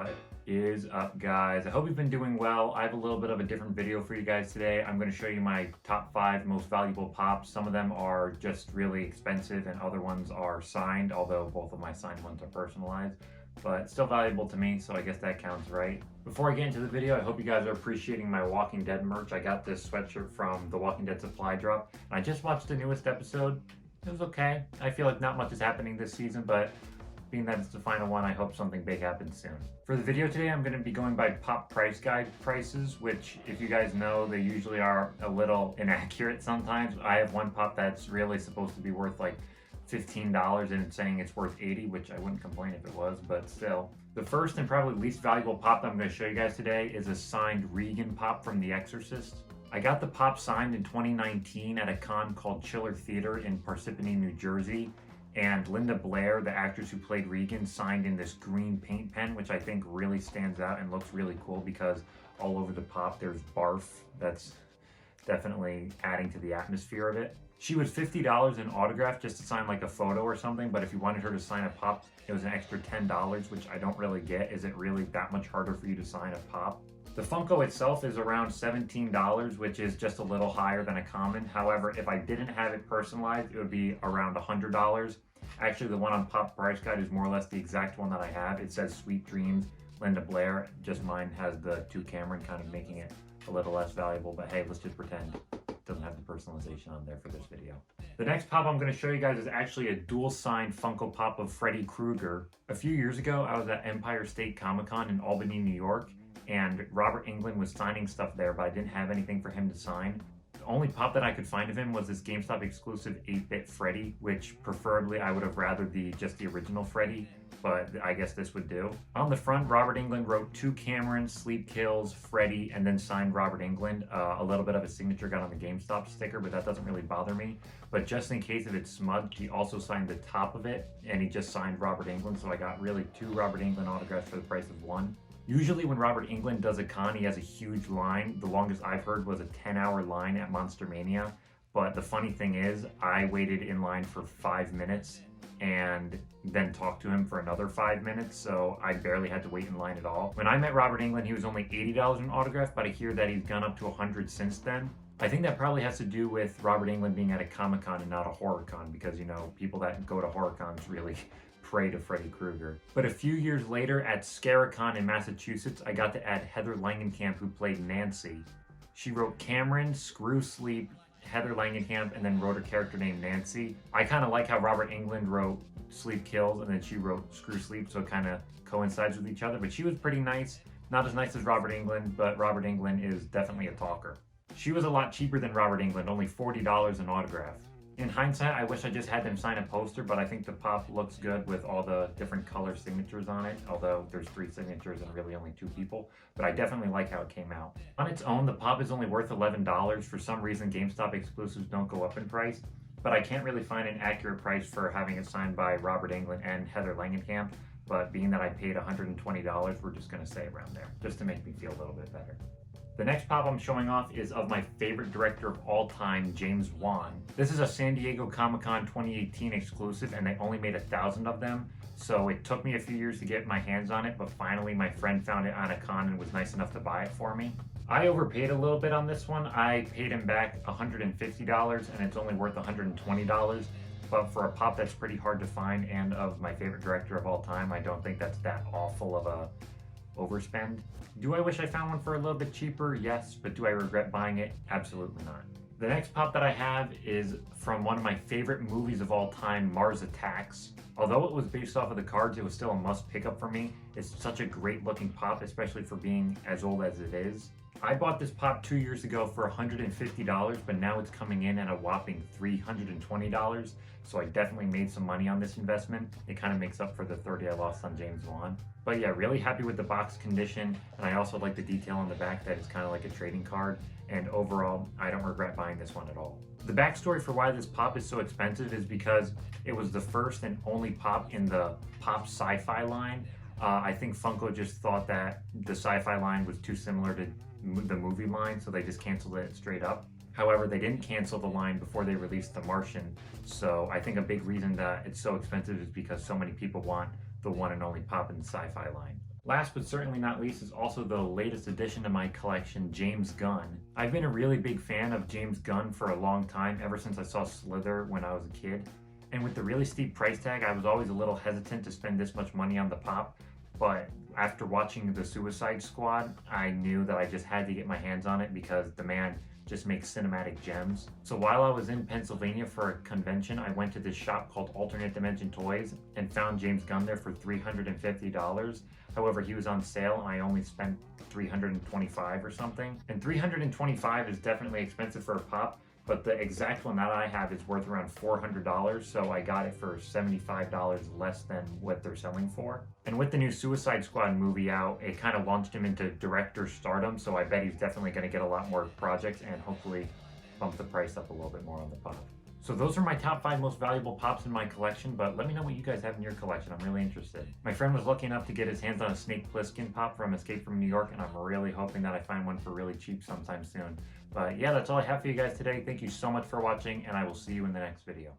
What is up, guys? I hope you've been doing well. I have a little bit of a different video for you guys today. I'm going to show you my top 5 most valuable pops. Some of them are just really expensive and other ones are signed, although both of my signed ones are personalized, but still valuable to me, so I guess that counts, right? Before I get into the video, I hope you guys are appreciating my Walking Dead merch. I got this sweatshirt from the Walking Dead supply drop, and I just watched the newest episode. It was okay. I feel like not much is happening this season, but being that it's the final one, I hope something big happens soon. For the video today, I'm going to be going by pop price guide prices, which, if you guys know, they usually are a little inaccurate sometimes. I have one pop that's really supposed to be worth like $15 and it's saying it's worth $80, which I wouldn't complain if it was, but still. The first and probably least valuable pop that I'm going to show you guys today is a signed Regan Pop from The Exorcist. I got the pop signed in 2019 at a con called Chiller Theater in Parsippany, New Jersey. And Linda Blair, the actress who played Regan, signed in this green paint pen, which I think really stands out and looks really cool because all over the pop there's barf. That's definitely adding to the atmosphere of it. She was $50 in autograph just to sign like a photo or something, but if you wanted her to sign a pop, it was an extra $10, which I don't really get. Is it really that much harder for you to sign a pop? The Funko itself is around $17, which is just a little higher than a common. However, if I didn't have it personalized, it would be around $100. Actually, the one on Pop Price Guide is more or less the exact one that I have. It says Sweet Dreams, Linda Blair. Just mine has the 2 Cameron, kind of making it a little less valuable. But hey, let's just pretend it doesn't have the personalization on there for this video. The next pop I'm going to show you guys is actually a dual signed Funko Pop of Freddy Krueger. A few years ago, I was at Empire State Comic Con in Albany, New York, and Robert Englund was signing stuff there, but I didn't have anything for him to sign. The only pop that I could find of him was this GameStop exclusive 8-bit Freddy, which preferably I would have rather just the original Freddy, but I guess this would do. On the front, Robert Englund wrote 2 Cameron, Sleep Kills, Freddy, and then signed Robert Englund. A little bit of a signature got on the GameStop sticker, but that doesn't really bother me. But just in case if it's smudged, he also signed the top of it, and he just signed Robert Englund, so I got really 2 Robert Englund autographs for the price of 1. Usually when Robert Englund does a con, he has a huge line. The longest I've heard was a 10-hour line at Monster Mania. But the funny thing is, I waited in line for 5 minutes and then talked to him for another 5 minutes, so I barely had to wait in line at all. When I met Robert Englund, he was only $80 an autograph, but I hear that he's gone up to $100 since then. I think that probably has to do with Robert Englund being at a Comic-Con and not a horror con, because, you know, people that go to horror cons really prey to Freddy Krueger. But a few years later at Scaricon in Massachusetts, I got to add Heather Langenkamp, who played Nancy. She wrote Cameron, Screw Sleep, Heather Langenkamp, and then wrote a character named Nancy. I kind of like how Robert Englund wrote Sleep Kills and then she wrote Screw Sleep, so it kind of coincides with each other. But she was pretty nice. Not as nice as Robert Englund, but Robert Englund is definitely a talker. She was a lot cheaper than Robert Englund, only $40 an autograph. In hindsight, I wish I just had them sign a poster, but I think the pop looks good with all the different color signatures on it, although there's 3 signatures and really only 2 people, but I definitely like how it came out. On its own, the pop is only worth $11. For some reason, GameStop exclusives don't go up in price, but I can't really find an accurate price for having it signed by Robert Englund and Heather Langenkamp, but being that I paid $120, we're just going to say around there, just to make me feel a little bit better. The next pop I'm showing off is of my favorite director of all time, James Wan. This is a San Diego Comic-Con 2018 exclusive, and they only made 1,000 of them, so it took me a few years to get my hands on it, but finally my friend found it on a con and was nice enough to buy it for me. I overpaid a little bit on this one. I paid him back $150, and it's only worth $120, but for a pop that's pretty hard to find and of my favorite director of all time, I don't think that's that awful of a overspend. Do I wish I found one for a little bit cheaper? Yes, but do I regret buying it? Absolutely not. The next pop that I have is from one of my favorite movies of all time, Mars Attacks. Although it was based off of the cards, it was still a must pick up for me. It's such a great looking pop, especially for being as old as it is. I bought this pop 2 years ago for $150, but now it's coming in at a whopping $320, so I definitely made some money on this investment. It kind of makes up for the $30 I lost on James Wan. But yeah, really happy with the box condition, and I also like the detail on the back that it's kind of like a trading card, and overall, I don't regret buying this one at all. The backstory for why this pop is so expensive is because it was the first and only pop in the pop sci-fi line. I think Funko just thought that the sci-fi line was too similar to the movie line, so they just canceled it straight up. However, they didn't cancel the line before they released The Martian, so I think a big reason that it's so expensive is because so many people want the one and only pop in the sci-fi line. Last but certainly not least is also the latest addition to my collection, James Gunn. I've been a really big fan of James Gunn for a long time, ever since I saw Slither when I was a kid. And with the really steep price tag, I was always a little hesitant to spend this much money on the pop, but after watching The Suicide Squad, I knew that I just had to get my hands on it because the man just makes cinematic gems. So while I was in Pennsylvania for a convention, I went to this shop called Alternate Dimension Toys and found James Gunn there for $350. However, he was on sale and I only spent $325 or something. And $325 is definitely expensive for a pop, but the exact one that I have is worth around $400, so I got it for $75 less than what they're selling for. And with the new Suicide Squad movie out, it kind of launched him into director stardom, so I bet he's definitely going to get a lot more projects and hopefully bump the price up a little bit more on the pop. So those are my top 5 most valuable pops in my collection, but let me know what you guys have in your collection. I'm really interested. My friend was lucky enough to get his hands on a Snake Plissken pop from Escape from New York, and I'm really hoping that I find one for really cheap sometime soon. But yeah, that's all I have for you guys today. Thank you so much for watching, and I will see you in the next video.